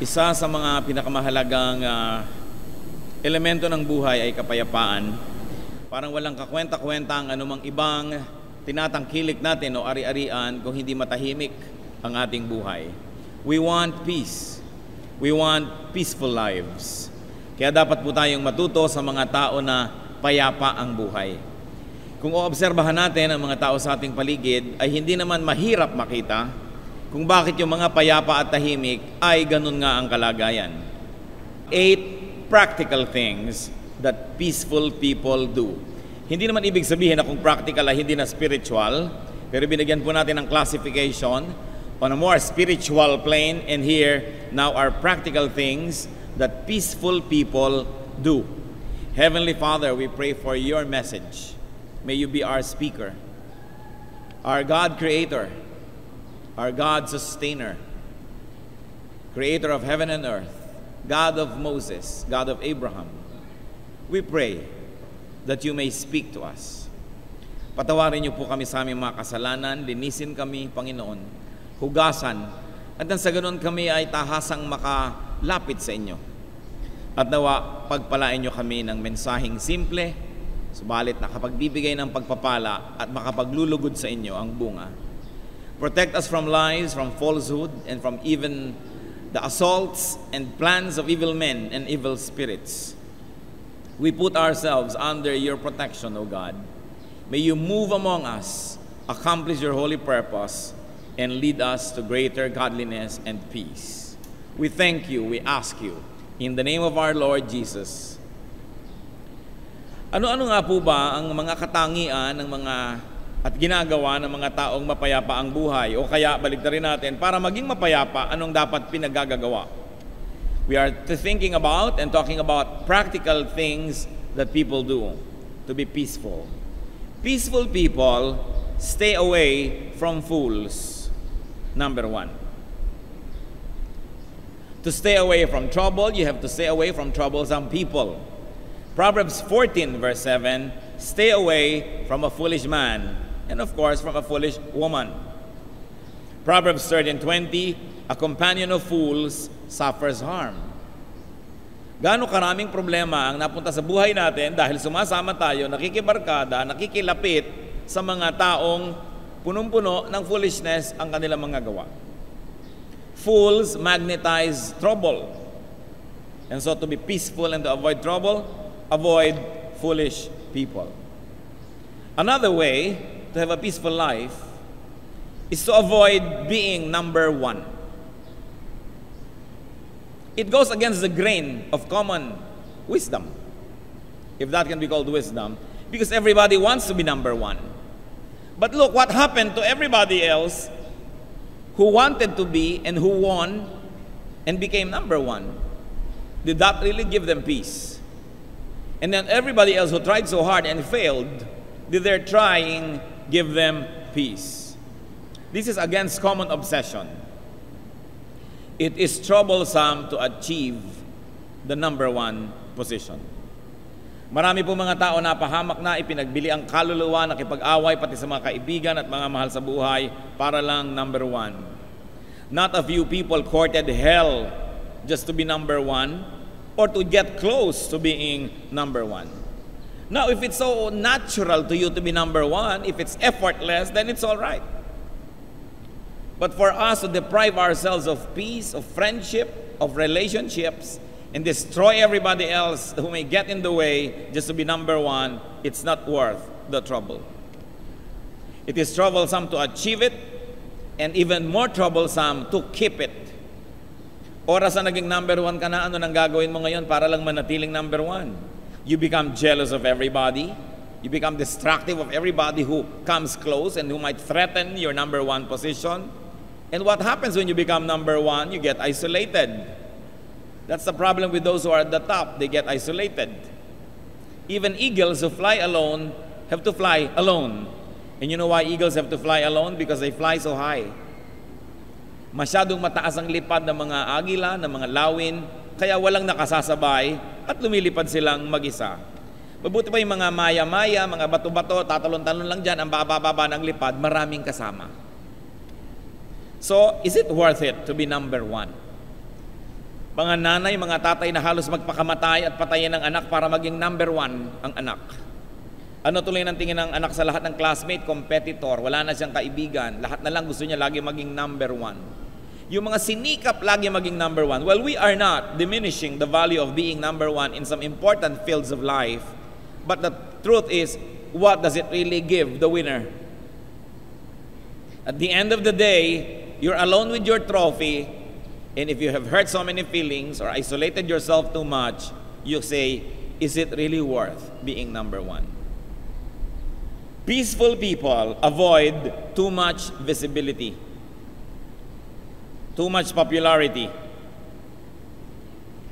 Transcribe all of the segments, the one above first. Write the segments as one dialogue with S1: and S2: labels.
S1: Isa sa mga pinakamahalagang elemento ng buhay ay kapayapaan. Parang walang kakwenta-kwenta ang anumang ibang tinatangkilik natin o ari-arian kung hindi matahimik ang ating buhay. We want peace. We want peaceful lives. Kaya dapat po tayong matuto sa mga tao na payapa ang buhay. Kung oobserbahan natin ang mga tao sa ating paligid, ay hindi naman mahirap makita kung bakit yung mga payapa at tahimik ay ganun nga ang kalagayan. 8 practical things that peaceful people do. Hindi naman ibig sabihin na kung practical ay hindi na spiritual, pero binigyan po natin ng classification on a more spiritual plane, and here now are practical things that peaceful people do. Heavenly Father, we pray for your message. May you be our speaker, our God creator, our God sustainer, creator of heaven and earth, God of Moses, God of Abraham. We pray that you may speak to us. Patawarin niyo po kami sa aming mga kasalanan, linisin kami, Panginoon, hugasan, at nang sa ganun kami ay tahasang makalapit sa inyo. At nawa, pagpalain niyo kami ng mensaheng simple, subalit nakapagbibigay ng pagpapala at makapaglulugod sa inyo ang bunga. Protect us from lies, from falsehood, and from even the assaults and plans of evil men and evil spirits. We put ourselves under your protection, O God. May you move among us, accomplish your holy purpose, and lead us to greater godliness and peace. We thank you, we ask you, in the name of our Lord Jesus. Ano-ano nga po ba ang mga katangian ng mga at ginagawa ng mga taong mapayapa ang buhay? O kaya baligtarin natin, para maging mapayapa, anong dapat pinagagagawa? We are thinking about and talking about practical things that people do to be peaceful. Peaceful people stay away from fools. Number 1. To stay away from trouble, you have to stay away from troublesome people. Proverbs 14 verse 7, stay away from a foolish man, and of course from a foolish woman. Proverbs 13:20, a companion of fools suffers harm. Gaano karaming problema ang napunta sa buhay natin dahil sumasama tayo, nakikibarkada, nakikilapit sa mga taong punong-puno ng foolishness ang kanilang mga gawa. Fools magnetize trouble. And so to be peaceful and to avoid trouble, avoid foolish people. Another way to have a peaceful life is to avoid being number 1. It goes against the grain of common wisdom, if that can be called wisdom, because everybody wants to be number 1. But look what happened to everybody else who wanted to be and who won and became number 1. Did that really give them peace? And then everybody else who tried so hard and failed, did their trying give them peace? This is against common obsession. It is troublesome to achieve the number 1 position. Marami po mga tao na pahamak na ipinagbili ang kaluluwa, nakipag-away pati sa mga kaibigan at mga mahal sa buhay para lang number 1. Not a few people courted hell just to be number 1 or to get close to being number 1. Now, if it's so natural to you to be number 1, if it's effortless, then it's all right. But for us to deprive ourselves of peace, of friendship, of relationships, and destroy everybody else who may get in the way just to be number 1, it's not worth the trouble. It is troublesome to achieve it, and even more troublesome to keep it. Oras na naging number 1 ka na, ano nang gagawin mo ngayon para lang manatiling number 1? You become jealous of everybody. You become destructive of everybody who comes close and who might threaten your number 1 position. And what happens when you become number 1? You get isolated. That's the problem with those who are at the top. They get isolated. Even eagles who fly alone have to fly alone. And you know why eagles have to fly alone? Because they fly so high. Masyadong mataas ang lipad ng mga agila, ng mga lawin, kaya walang nakasasabay at lumilipad silang mag-isa. Mabuti pa yung mga maya-maya, mga bato-bato, tatalon-talon lang dyan, ang baba-baba ng lipad, maraming kasama. So, is it worth it to be number 1? Mga nanay, mga tatay na halos magpakamatay at patayin ng anak para maging number one ang anak. Ano tuloy ng tingin ng anak sa lahat ng classmate? Competitor. Wala na siyang kaibigan. Lahat na lang gusto niya lagi maging number one. Yung mga sinikap lagi maging number one. Well, we are not diminishing the value of being number one in some important fields of life. But the truth is, what does it really give the winner? At the end of the day, you're alone with your trophy. And if you have hurt so many feelings or isolated yourself too much, you say, is it really worth being number one? Peaceful people avoid too much visibility, too much popularity.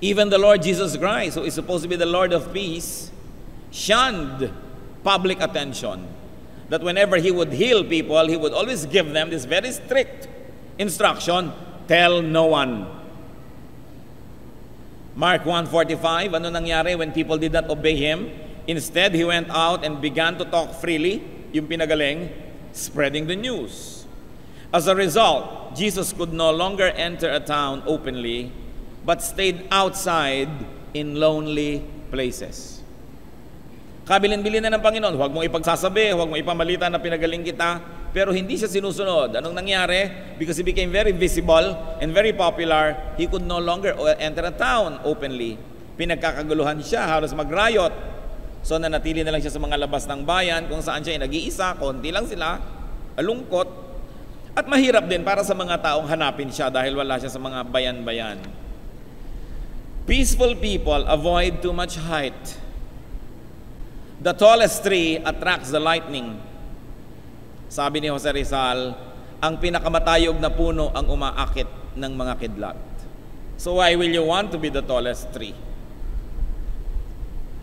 S1: Even the Lord Jesus Christ, who is supposed to be the Lord of peace, shunned public attention. That whenever he would heal people, he would always give them this very strict instruction, tell no one. Mark 1:45, ano nangyari when people did not obey him? Instead, he went out and began to talk freely, yung pinagaling, spreading the news. As a result, Jesus could no longer enter a town openly, but stayed outside in lonely places. Kabilin-bilin na ng Panginoon, huwag mong ipagsasabi, huwag mong ipamalita na pinagaling kita, pero hindi siya sinusunod. Anong nangyari? Because he became very visible and very popular, he could no longer enter a town openly. Pinagkakaguluhan siya, halos mag-riot. So nanatili na lang siya sa mga labas ng bayan kung saan siya ay nag-iisa, konti lang sila, alungkot. At mahirap din para sa mga taong hanapin siya dahil wala siya sa mga bayan-bayan. Peaceful people avoid too much height. The tallest tree attracts the lightning. Sabi ni Jose Rizal, ang pinakamatayog na puno ang umaakit ng mga kidlat. So why will you want to be the tallest tree?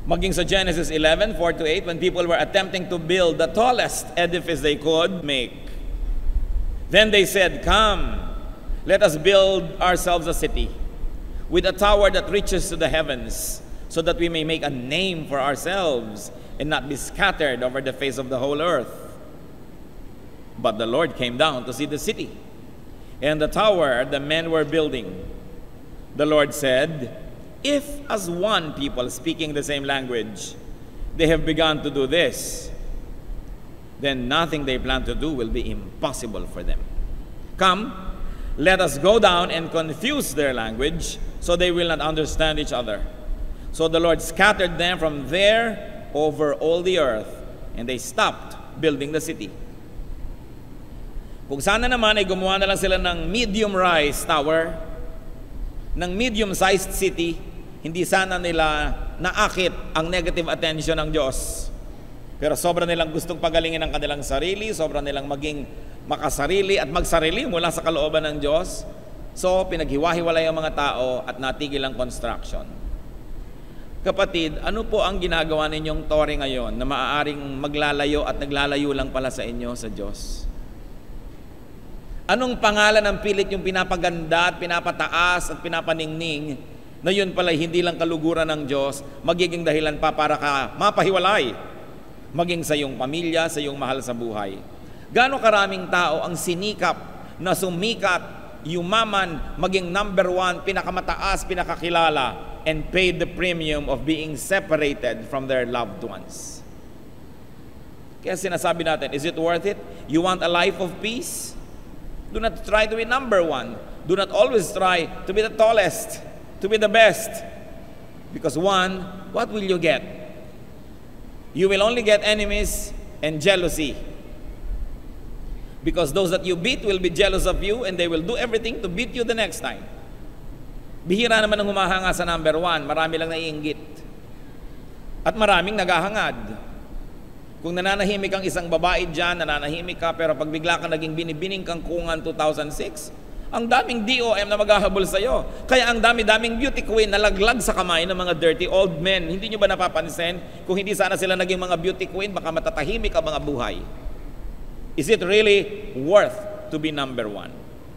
S1: Maging sa Genesis 11:4-8, when people were attempting to build the tallest edifice they could make, then they said, "Come, let us build ourselves a city with a tower that reaches to the heavens, so that we may make a name for ourselves and not be scattered over the face of the whole earth." But the Lord came down to see the city and the tower the men were building. The Lord said, "If as one people speaking the same language, they have begun to do this, then nothing they plan to do will be impossible for them. Come, let us go down and confuse their language, so they will not understand each other." So the Lord scattered them from there over all the earth, and they stopped building the city. Kung sana naman ay gumawa na lang sila ng medium-rise tower, ng medium-sized city, hindi sana nila naakit ang negative attention ng Diyos. Pero sobra nilang gustong pagalingin ang kanilang sarili, sobra nilang maging makasarili at magsarili mula sa kalooban ng Diyos. So, pinaghiwa-hiwalay ang mga tao at natigil ang construction. Kapatid, ano po ang ginagawa ninyong tore ngayon na maaaring maglalayo at naglalayo lang pala sa inyo sa Diyos? Anong pangalan ng pilit yung pinapaganda at pinapataas at pinapaningning na yun pala hindi lang kaluguran ng Diyos, magiging dahilan pa para ka mapahiwalay, maging sa iyong pamilya, sa iyong mahal sa buhay? Gaano karaming tao ang sinikap na sumikat, yumaman, maging number one, pinakamataas, pinakakilala, and paid the premium of being separated from their loved ones? Kaya sinasabi natin, is it worth it? You want a life of peace? Do not try to be number one. Do not always try to be the tallest, to be the best. Because one, what will you get? You will only get enemies and jealousy. Because those that you beat will be jealous of you and they will do everything to beat you the next time. Bihira naman ang humahanga sa number one. Marami lang naiinggit. At maraming naghahangad. Kung nananahimik ang isang babae dyan, nananahimik ka, pero pag bigla ka naging binibining kang kungan 2006, ang daming DOM na maghahabol sa'yo. Kaya ang dami-daming beauty queen na laglag sa kamay ng mga dirty old men. Hindi nyo ba napapansin? Kung hindi sana sila naging mga beauty queen, baka matatahimik ang mga buhay. Is it really worth to be number one?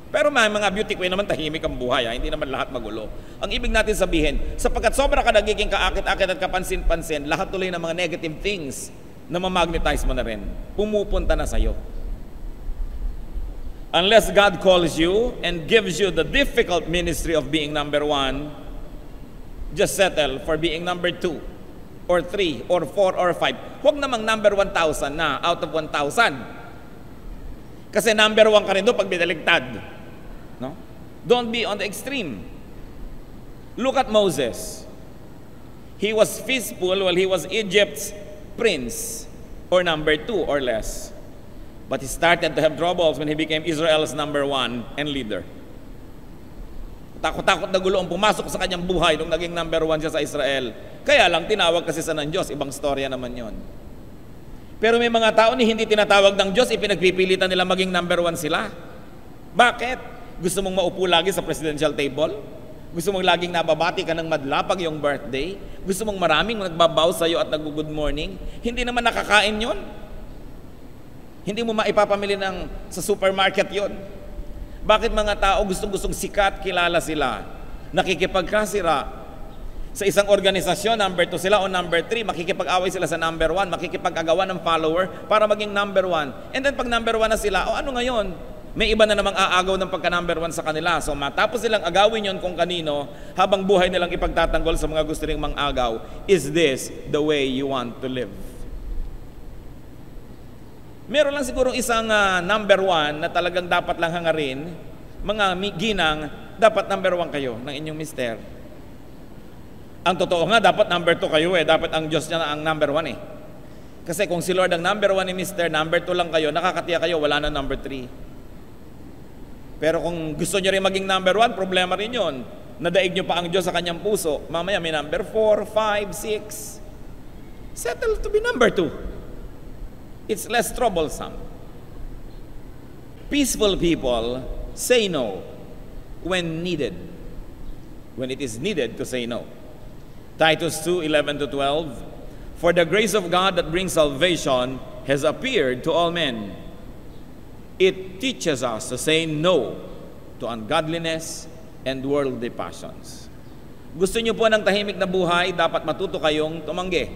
S1: Pero may mga beauty queen naman tahimik ang buhay, hindi naman lahat magulo. Ang ibig natin sabihin, sapagkat sobra ka nagiging kaakit-akit at kapansin-pansin, lahat tuloy ng mga negative things na mamagnetize mo na rin, pumupunta na sa'yo. Unless God calls you and gives you the difficult ministry of being number 1, just settle for being number 2, or 3, or 4, or 5. Huwag namang number 1,000 na out of 1,000. Kasi number 1 ka rin doon pag binaligtad. No? Don't be on the extreme. Look at Moses. He was peaceful while he was Egypt's prince, or number 2 or less. But he started to have troubles when he became Israel's number 1 and leader. Takot-takot na gulo ang pumasok sa kanyang buhay nung naging number 1 siya sa Israel. Kaya lang tinawag kasi sa ng Diyos. Ibang storya naman yon. Pero may mga tao ni hindi tinatawag ng Diyos, ipinagpipilitan nila maging number 1 sila. Bakit? Gusto mong maupo lagi sa presidential table? Gusto mong laging nababati ka ng madlapag yung birthday? Gusto mong maraming nagbabaw sa'yo at nag-good morning? Hindi naman nakakain yon. Hindi mo maipapamili sa supermarket yon. Bakit mga tao gustong-gustong sikat, kilala sila? Nakikipagkasira. Sa isang organisasyon, number 2 sila o number 3, makikipag-away sila sa number 1, makikipag-agawan ng follower para maging number 1. And then pag number 1 na sila, ano ngayon? May iba na namang aagaw ng pagka-number 1 sa kanila. So matapos silang agawin yon kung kanino, habang buhay nilang ipagtatanggol sa mga gusto ring mang-agaw, is this the way you want to live? Meron lang siguro isang number 1 na talagang dapat lang hangarin. Mga ginang, dapat number 1 kayo ng inyong mister. Ang totoo nga, dapat number 2 kayo eh. Dapat ang Diyos niya na ang number 1 eh. Kasi kung si Lord ang number 1 ni mister, number 2 lang kayo, nakakatiya kayo, wala na number 3. Pero kung gusto niyo rin maging number 1, problema rin yun. Nadaig niyo pa ang Diyos sa kanyang puso. Mamaya may number 4, 5, 6. Settle to be number 2. It's less troublesome. Peaceful people say no when needed. When it is needed to say no. Titus 2:11-12. For the grace of God that brings salvation has appeared to all men. It teaches us to say no to ungodliness and worldly passions. Gusto niyo po ng tahimik na buhay, dapat matuto kayong tumanggi.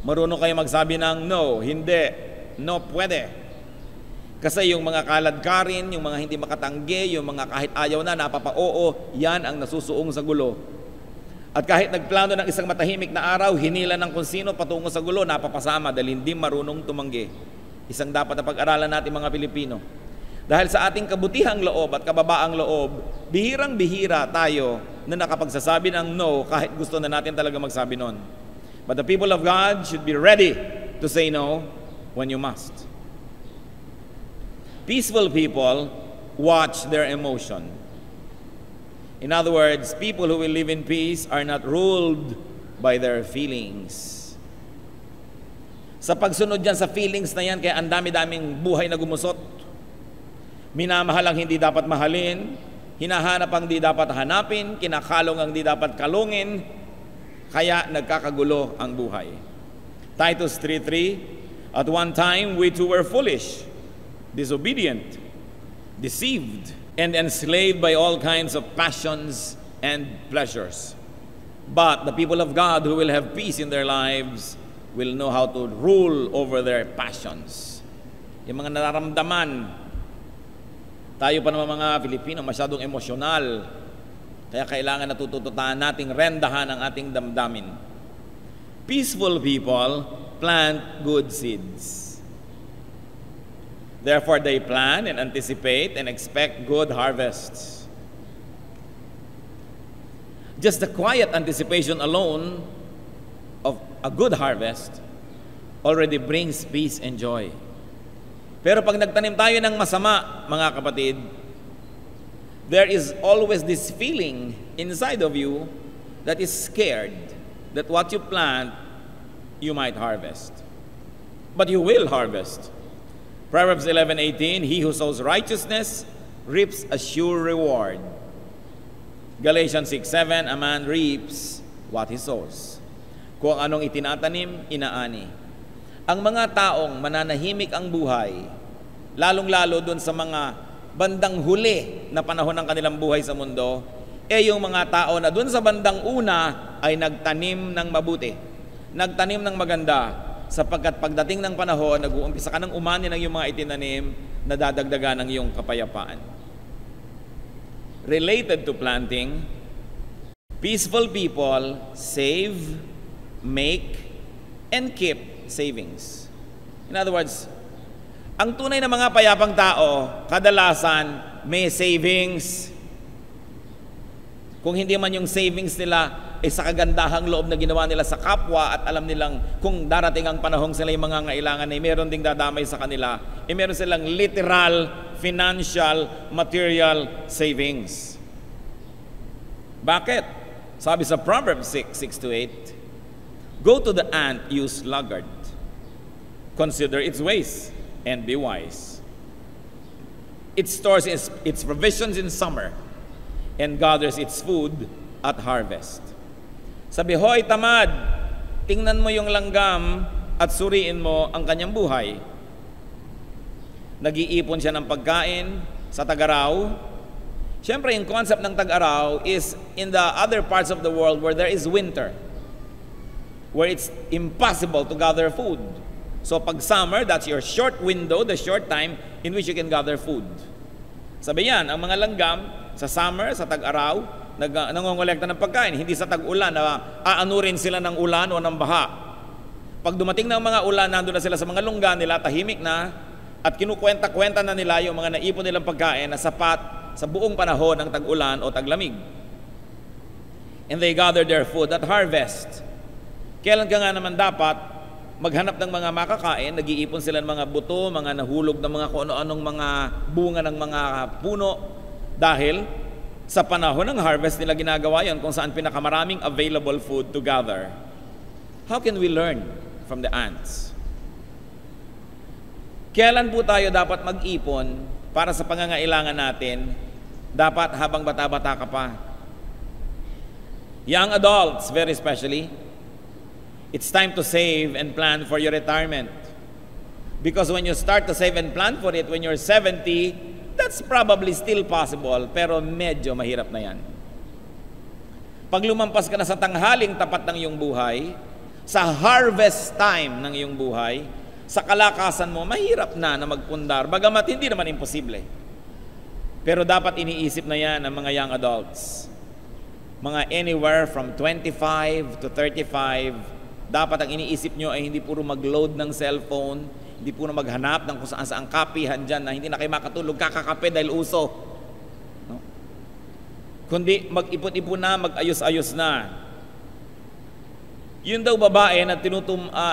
S1: Marunong kayo magsabi ng no, hindi, no pwede. Kasi yung mga kaladkarin, yung mga hindi makatanggi, yung mga kahit ayaw na, napapa-oo, yan ang nasusuong sa gulo. At kahit nagplano ng isang matahimik na araw, hinila ng kung sino patungo sa gulo, napapasama dahil hindi marunong tumanggi. Isang dapat na pag-aralan natin mga Pilipino. Dahil sa ating kabutihang loob at kababaang loob, bihirang-bihira tayo na nakapagsasabi ng no kahit gusto na natin talaga magsabi nun. But the people of God should be ready to say no when you must. Peaceful people watch their emotion. In other words, people who will live in peace are not ruled by their feelings. Sa pagsunod dyan sa feelings na yan, kaya ang dami-daming buhay na gumusot. Minamahal ang hindi dapat mahalin, hinahanap ang di dapat hanapin, kinakalong ang di dapat kalungin, kaya nagkakagulo ang buhay. Titus 3:3, at one time we too were foolish, disobedient, deceived, and enslaved by all kinds of passions and pleasures. But the people of God who will have peace in their lives will know how to rule over their passions. Yung mga nararamdaman, tayo pa naman mga Pilipino masyadong emosyonal, kaya kailangan natututunan nating rendahan ang ating damdamin. Peaceful people plant good seeds. Therefore, they plan and anticipate and expect good harvests. Just the quiet anticipation alone of a good harvest already brings peace and joy. Pero pag nagtanim tayo ng masama, mga kapatid, there is always this feeling inside of you that is scared that what you plant, you might harvest. But you will harvest. Proverbs 11:18, he who sows righteousness reaps a sure reward. Galatians 6:7, a man reaps what he sows. Kung anong itinatanim, inaani. Ang mga taong mananahimik ang buhay, lalong-lalo doon sa mga bandang huli na panahon ng kanilang buhay sa mundo, yung mga tao na doon sa bandang una ay nagtanim ng mabuti, nagtanim ng maganda, sapagkat pagdating ng panahon, nag-uumpisa ka ng umani ng iyong mga itinanim, nadadagdagan ng iyong kapayapaan. Related to planting, peaceful people save, make, and keep savings. In other words, ang tunay na mga payapang tao, kadalasan may savings. Kung hindi man yung savings nila sa kagandahang loob na ginawa nila sa kapwa at alam nilang kung darating ang panahong sila yung mga ngailangan ay meron ding dadamay sa kanila, meron silang literal, financial, material savings. Bakit? Sabi sa Proverbs 6:6-8, "Go to the ant, you sluggard. Consider its ways and be wise. It stores its provisions in summer and gathers its food at harvest." Sabi, "Hoy tamad, tingnan mo yung langgam at suriin mo ang kanyang buhay. Nag-iipon siya ng pagkain sa tag-araw." Siyempre, yung concept ng tag-araw is in the other parts of the world where there is winter, where it's impossible to gather food. So pag summer, that's your short window, the short time in which you can gather food. Sabi yan, ang mga langgam sa summer, sa tag-araw, nangongolekta ng pagkain, hindi sa tag-ulan na aanurin sila ng ulan o ng baha. Pag dumating ng mga ulan, nandun na sila sa mga lungga nila, tahimik na, at kinukwenta-kwenta na nila yung mga naipon nilang pagkain na sapat sa buong panahon ng tag-ulan o taglamig. And they gather their food at harvest. Kailan ka nga naman dapat maghanap ng mga makakain, nag-iipon sila ng mga buto, mga nahulog ng mga kung ano-anong mga bunga ng mga puno, dahil sa panahon ng harvest nila ginagawa yan kung saan pinakamaraming available food to gather. How can we learn from the ants? Kailan po tayo dapat mag-ipon para sa pangangailangan natin? Dapat habang bata-bata ka pa. Young adults, very especially, it's time to save and plan for your retirement. Because when you start to save and plan for it when you're 70, that's probably still possible, pero medyo mahirap na yan. Pag lumampas ka na sa tanghaling tapat ng iyong buhay, sa harvest time ng iyong buhay, sa kalakasan mo, mahirap na magpundar, bagamat hindi naman imposible. Pero dapat iniisip na yan ng mga young adults. Mga anywhere from 25 to 35, dapat ang iniisip nyo ay hindi puro mag-load ng cellphone, hindi puro maghanap ng kung saan kapihan dyan na hindi na kayo makatulog, kakakape dahil uso. No? Kundi mag-ipon-ipon na, mag-ayos-ayos na. Yun daw babae na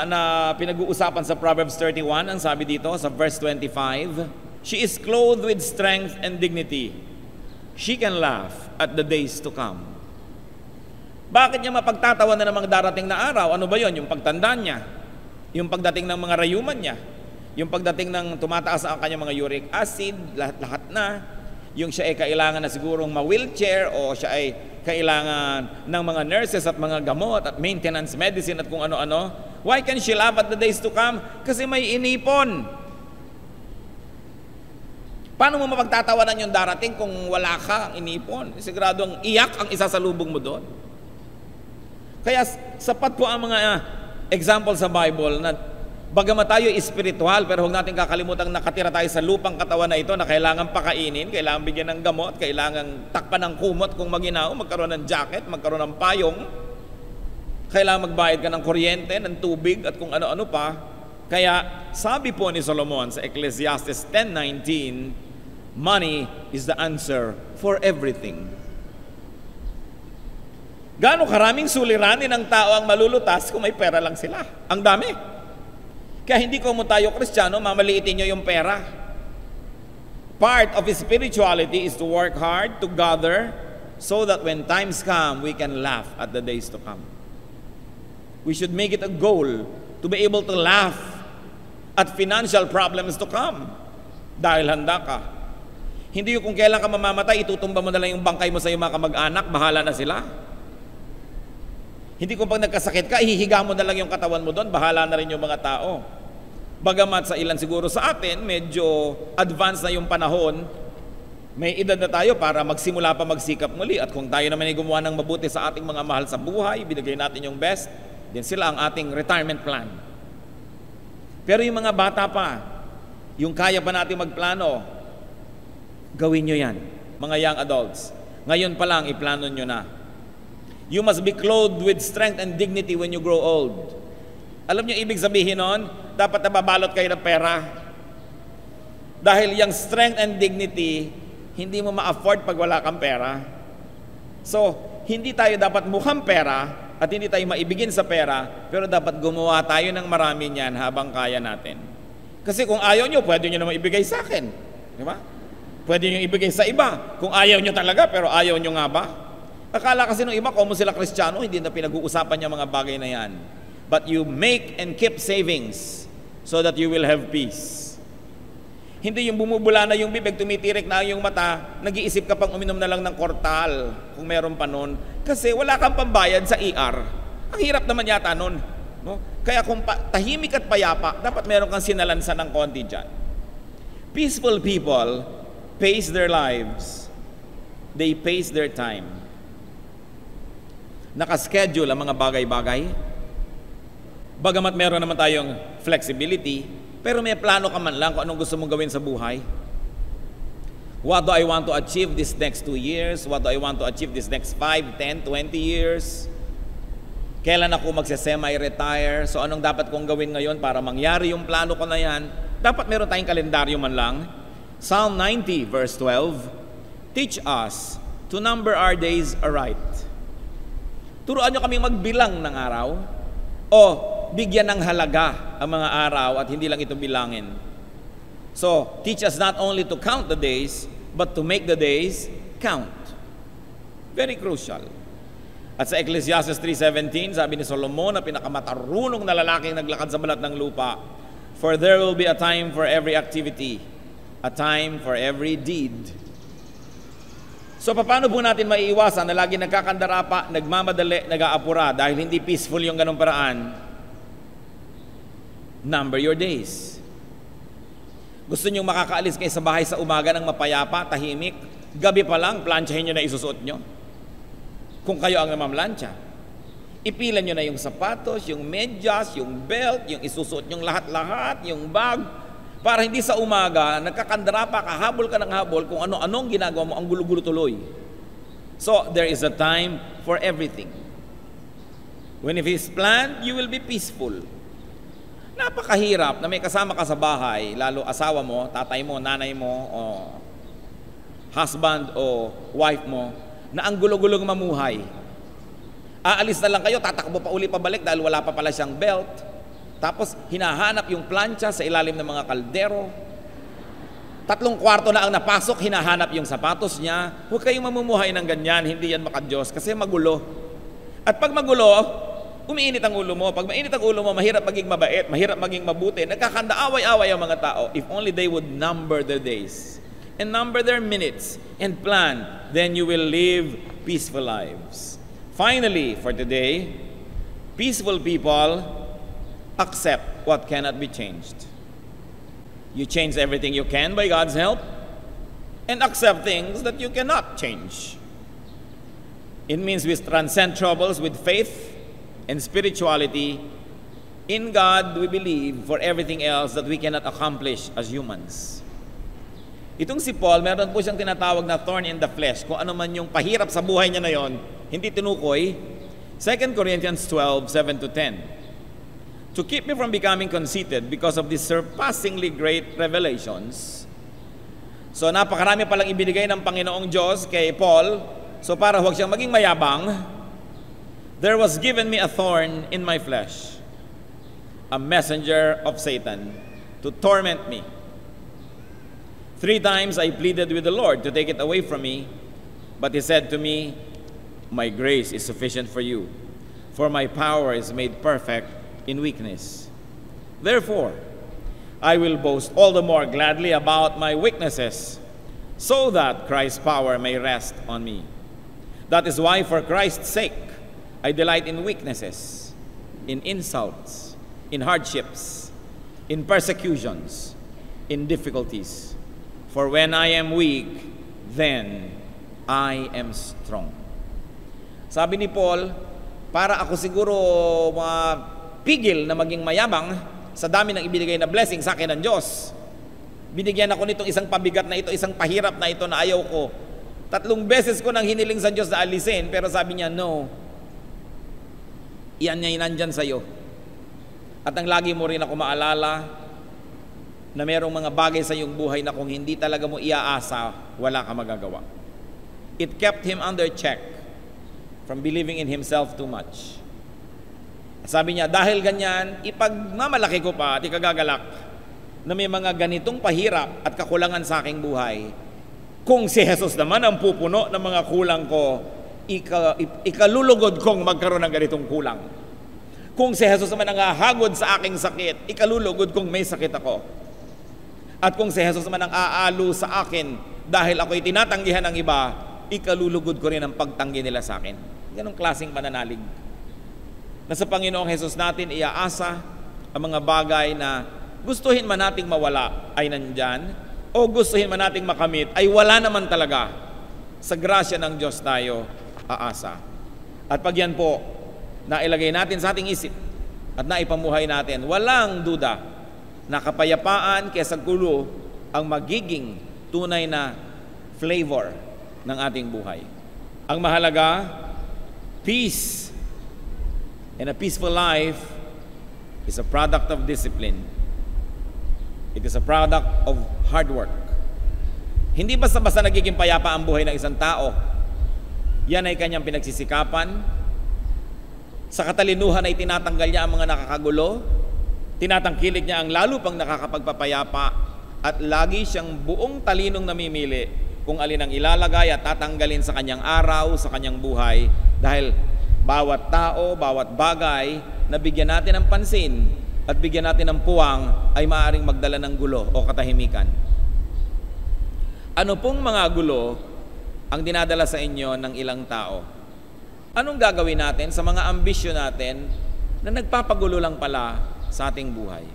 S1: na pinag-uusapan sa Proverbs 31, ang sabi dito sa verse 25, "She is clothed with strength and dignity. She can laugh at the days to come." Bakit niya mapagtatawa na ng mga darating na araw? Ano ba yon? Yung pagtanda niya, yung pagdating ng mga rayuman niya, yung pagdating ng tumataas ang kanyang mga uric acid, lahat na. Yung siya ay kailangan na sigurong ma-wheelchair o siya ay kailangan ng mga nurses at mga gamot at maintenance medicine at kung ano-ano. Why can she laugh at the days to come? Kasi may inipon. Paano mo mapagtatawanan yung darating kung wala ka ang inipon? Siguradong iyak ang isasalubong mo doon. Kaya sapat po ang mga example sa Bible na bagamat tayo espiritual, pero huwag natin kakalimutan nakatira tayo sa lupang katawan na ito na kailangan pakainin, kailangan bigyan ng gamot, kailangan takpan ng kumot kung maginaw, magkaroon ng jacket, magkaroon ng payong, kailangan magbayad ka ng kuryente, ng tubig at kung ano-ano pa. Kaya sabi po ni Solomon sa Ecclesiastes 10:19, "Money is the answer for everything." Gaano karaming suliranin ng tao ang malulutas kung may pera lang sila? Ang dami. Kaya hindi ko mo tayo Kristiyano, mamaliitin nyo yung pera. Part of spirituality is to work hard, to gather, so that when times come, we can laugh at the days to come. We should make it a goal to be able to laugh at financial problems to come. Dahil handa ka. Hindi yung kung kailan ka mamamatay, itutumba mo na lang yung bangkay mo sa iyong mga kamag-anak, bahala na sila. Hindi kung pag nagkasakit ka, ihihiga mo na lang yung katawan mo doon, bahala na rin yung mga tao. Bagamat sa ilan siguro sa atin, medyo advanced na yung panahon, may edad na tayo para magsimula pa magsikap muli. At kung tayo naman ay gumawa ng mabuti sa ating mga mahal sa buhay, binigay natin yung best, din sila ang ating retirement plan. Pero yung mga bata pa, Yung kaya pa natin magplano, gawin nyo yan. Mga young adults, ngayon pa lang, iplano nyo na. You must be clothed with strength and dignity when you grow old. Alam nyo ibig sabihin nun? Dapat nababalot kayo ng pera. Dahil yung strength and dignity, hindi mo ma-afford pag wala kang pera. So, hindi tayo dapat mukhang pera at hindi tayo maibigin sa pera, pero dapat gumawa tayo ng marami niyan habang kaya natin. Kasi kung ayaw nyo, pwede nyo naman ibigay sa akin. Di ba? Pwede nyo ibigay sa iba. Kung ayaw nyo talaga, pero ayaw nyo nga ba? Akala kasi nung iba, kung sila Kristiyano, hindi na pinag-uusapan yung mga bagay na yan. But you make and keep savings so that you will have peace. Hindi yung bumubula na yung bibig, tumitirik na yung mata, nag-iisip ka pang uminom na lang ng kortal, kung meron pa nun, kasi wala kang pambayad sa ER. Ang hirap naman yata nun. No? Kaya kung tahimik at payapa, dapat meron kang sinalansan ng konti dyan. Peaceful people pace their lives. They pace their time. Nakaschedule ang mga bagay-bagay. Bagamat meron naman tayong flexibility, pero may plano ka man lang kung anong gusto mong gawin sa buhay. What do I want to achieve this next 2 years? What do I want to achieve this next 5, 10, 20 years? Kailan ako magse-semi-retire? So anong dapat kong gawin ngayon para mangyari yung plano ko na yan? Dapat meron tayong kalendaryo man lang. Psalm 90 verse 12, teach us to number our days aright. Turuan nyo kaming magbilang ng araw o bigyan ng halaga ang mga araw at hindi lang ito bilangin. So, teach us not only to count the days, but to make the days count. Very crucial. At sa Ecclesiastes 3:17, sabi ni Solomon na pinakamatarunong na lalaking naglakad sa balat ng lupa, for there will be a time for every activity, a time for every deed. So, paano po natin maiiwasan na lagi nagkakandara, nagmamadali, nag-aapura dahil hindi peaceful yung ganong paraan? Number your days. Gusto nyo makakaalis kayo sa bahay sa umaga ng mapayapa, tahimik, gabi pa lang, planchahin nyo na isusuot nyo. Kung kayo ang namamlansya. Ipilan nyo na yung sapatos, yung medyas, yung belt, yung isusuot nyong lahat-lahat, yung bag, para hindi sa umaga, nagkakandara pa, kahabol ka ng habol, kung ano-anong ginagawa mo, ang gulo-gulo tuloy. So, there is a time for everything. When it is planned, you will be peaceful. Napakahirap na may kasama ka sa bahay, lalo asawa mo, tatay mo, nanay mo, o husband o wife mo, na ang gulo-gulong mamuhay. Aalis na lang kayo, tatakbo pa uli pabalik dahil wala pa pala siyang belt. Tapos hinahanap yung plancha sa ilalim ng mga kaldero. 3 kwarto na ang napasok, hinahanap yung sapatos niya. Huwag kayong mamumuhay ng ganyan, hindi yan makadiyos kasi magulo. At pag magulo, umiinit ang ulo mo. Pag mainit ang ulo mo, mahirap maging mabait, mahirap maging mabuti. Nagkakanda-away-away ang mga tao. If only they would number their days and number their minutes and plan, then you will live peaceful lives. Finally, for today, peaceful people accept what cannot be changed. You change everything you can by God's help and accept things that you cannot change. It means we transcend troubles with faith and spirituality. In God, we believe for everything else that we cannot accomplish as humans. Itong si Paul, meron po siyang tinatawag na thorn in the flesh. Kung ano man yung pahirap sa buhay niya na yon, hindi tinukoy. 2 Corinthians 12:7-10. To keep me from becoming conceited because of these surpassingly great revelations. So napakarami palang ibinigay ng Panginoong Diyos kay Paul. So para huwag siyang maging mayabang, there was given me a thorn in my flesh, a messenger of Satan to torment me. 3 times I pleaded with the Lord to take it away from me, but he said to me, my grace is sufficient for you, for my power is made perfect in weakness. Therefore, I will boast all the more gladly about my weaknesses, so that Christ's power may rest on me. That is why, for Christ's sake, I delight in weaknesses, in insults, in hardships, in persecutions, in difficulties. For when I am weak, then I am strong. Sabi ni Paul, para ako siguro pigil na maging mayabang sa dami ng ibinigay na blessing sa akin ng Diyos. Binigyan ako nitong isang pabigat na ito, isang pahirap na ito na ayaw ko. 3 beses ko nang hiniling sa Diyos na alisin, pero sabi niya, no. Iyan niya nandyan sa'yo. At ang lagi mo rin ako maalala na merong mga bagay sa iyong buhay na kung hindi talaga mo iaasa, wala ka magagawa. It kept him under check from believing in himself too much. At sabi niya, dahil ganyan, ipagmamalaki ko pa at ikagagalak na may mga ganitong pahirap at kakulangan sa aking buhay. Kung si Jesus naman ang pupuno ng mga kulang ko, ikalulugod kong magkaroon ng ganitong kulang. Kung si Jesus naman ang hahagod sa aking sakit, ikalulugod kong may sakit ako. At kung si Jesus naman ang aalo sa akin dahil ako'y tinatanggihan ng iba, ikalulugod ko rin ang pagtanggi nila sa akin. Ganong klaseng pananalig. Na sa Panginoong Jesus natin iaasa ang mga bagay na gustuhin man nating mawala ay nandyan, o gustuhin man nating makamit ay wala naman talaga. Sa grasya ng Diyos tayo aasa. At pag yan po, nailagay natin sa ating isip at naipamuhay natin, walang duda na kapayapaan kaysa gulo ang magiging tunay na flavor ng ating buhay. Ang mahalaga, peace. And a peaceful life is a product of discipline. It is a product of hard work. Hindi basta-basta nagiging payapa ang buhay ng isang tao. Yan ay kanyang pinagsisikapan. Sa katalinuhan ay tinatanggal niya ang mga nakakagulo. Tinatangkilik niya ang lalo pang nakakapagpapayapa. At lagi siyang buong talinong namimili kung alin ang ilalagay at tatanggalin sa kanyang araw, sa kanyang buhay. Dahil bawat tao, bawat bagay na bigyan natin ng pansin at bigyan natin ng puwang ay maaaring magdala ng gulo o katahimikan. Ano pong mga gulo ang dinadala sa inyo ng ilang tao? Anong gagawin natin sa mga ambisyon natin na nagpapagulo lang pala sa ating buhay?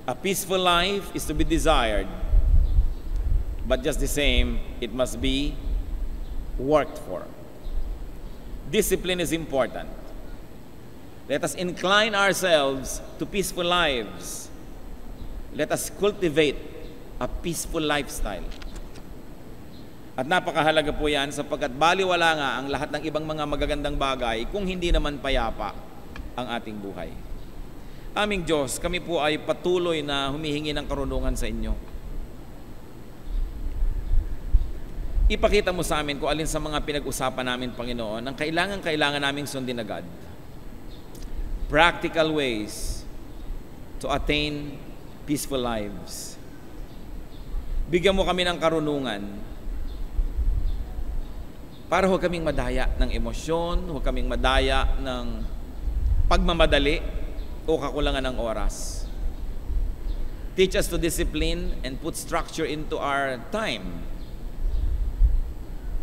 S1: A peaceful life is to be desired, but just the same, it must be worked for. Discipline is important. Let us incline ourselves to peaceful lives. Let us cultivate a peaceful lifestyle. At napakahalaga po yan sapagkat baliwala nga ang lahat ng ibang mga magagandang bagay kung hindi naman payapa ang ating buhay. Aming Diyos, kami po ay patuloy na humihingi ng karunungan sa inyo. Ipakita mo sa amin kung alin sa mga pinag-usapan namin, Panginoon, ang kailangan naming sundin agad. Practical ways to attain peaceful lives. Bigyan mo kami ng karunungan para huwag kaming madaya ng emosyon, huwag kaming madaya ng pagmamadali o kakulangan ng oras. Teach us to discipline and put structure into our time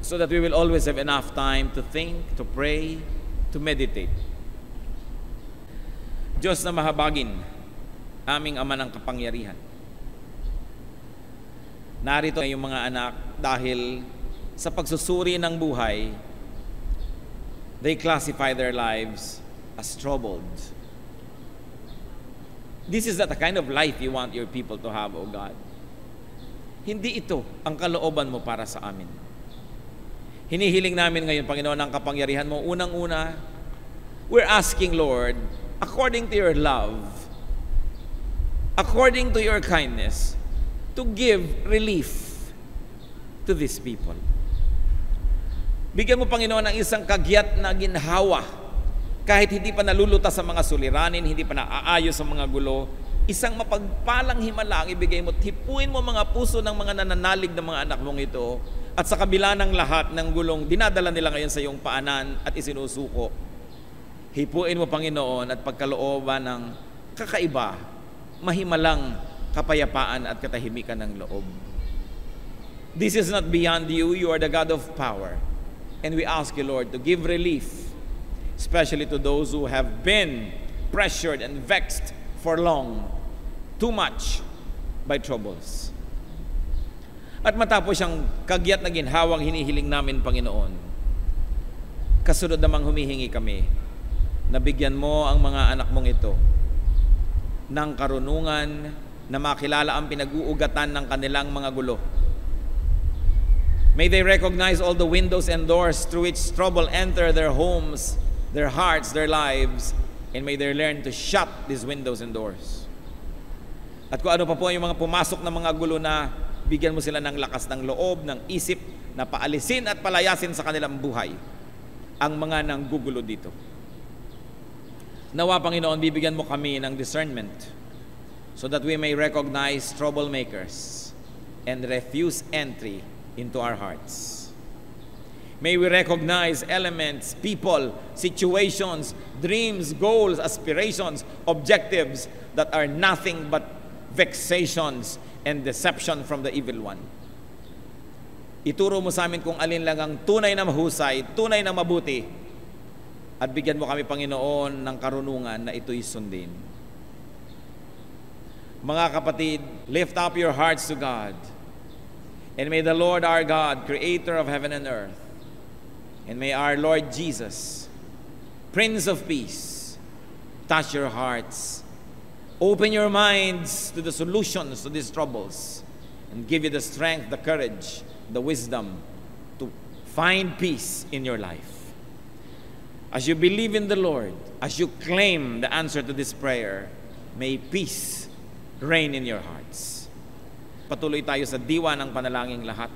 S1: so that we will always have enough time to think, to pray, to meditate. Diyos na mahabagin, aming Ama ng kapangyarihan. Narito yung mga anak dahil sa pagsusuri ng buhay, they classify their lives as troubled. This is not the kind of life you want your people to have, O God. Hindi ito ang kalooban mo para sa amin. Hinihiling namin ngayon, Panginoon, ang kapangyarihan mo. Unang-una, we're asking, Lord, according to your love, according to your kindness, to give relief to these people. Bigyan mo, Panginoon, ng isang kagyat na ginhawa, kahit hindi pa nalulutas sa mga suliranin, hindi pa naaayos sa mga gulo, isang mapagpalang himala ang ibigay mo. Hipuin mo mga puso ng mga nananalig ng mga anak mong ito, at sa kabila ng lahat ng gulong dinadala nila ngayon sa iyong paanan at isinusuko, hipuin mo, Panginoon, at pagkalooban ng kakaiba, mahimalang kapayapaan at katahimikan ng loob. This is not beyond you. You are the God of power. And we ask you, Lord, to give relief, especially to those who have been pressured and vexed for long, too much by troubles. At matapos siyang kagyat na ginhawang hinihiling namin, Panginoon, kasunod namang humihingi kami na bigyan mo ang mga anak mong ito ng karunungan na makilala ang pinag-uugatan ng kanilang mga gulo. May they recognize all the windows and doors through which trouble enter their homes, their hearts, their lives, and may they learn to shut these windows and doors. At kung ano pa po yung mga pumasok na mga gulo na bigyan mo sila ng lakas ng loob, ng isip, na paalisin at palayasin sa kanilang buhay ang mga nanggugulo dito. Nawa, Panginoon, bibigyan mo kami ng discernment so that we may recognize troublemakers and refuse entry into our hearts. May we recognize elements, people, situations, dreams, goals, aspirations, objectives that are nothing but vexations and deception from the evil one. Ituro mo sa amin kung alin lang ang tunay na mahusay, tunay na mabuti, at bigyan mo kami, Panginoon, ng karunungan na ito'y sundin. Mga kapatid, lift up your hearts to God. And may the Lord our God, creator of heaven and earth, and may our Lord Jesus, Prince of Peace, touch your hearts. Open your minds to the solutions to these troubles and give you the strength, the courage, the wisdom to find peace in your life. As you believe in the Lord, as you claim the answer to this prayer, may peace reign in your hearts. Patuloy tayo sa diwa ng panalangin lahat.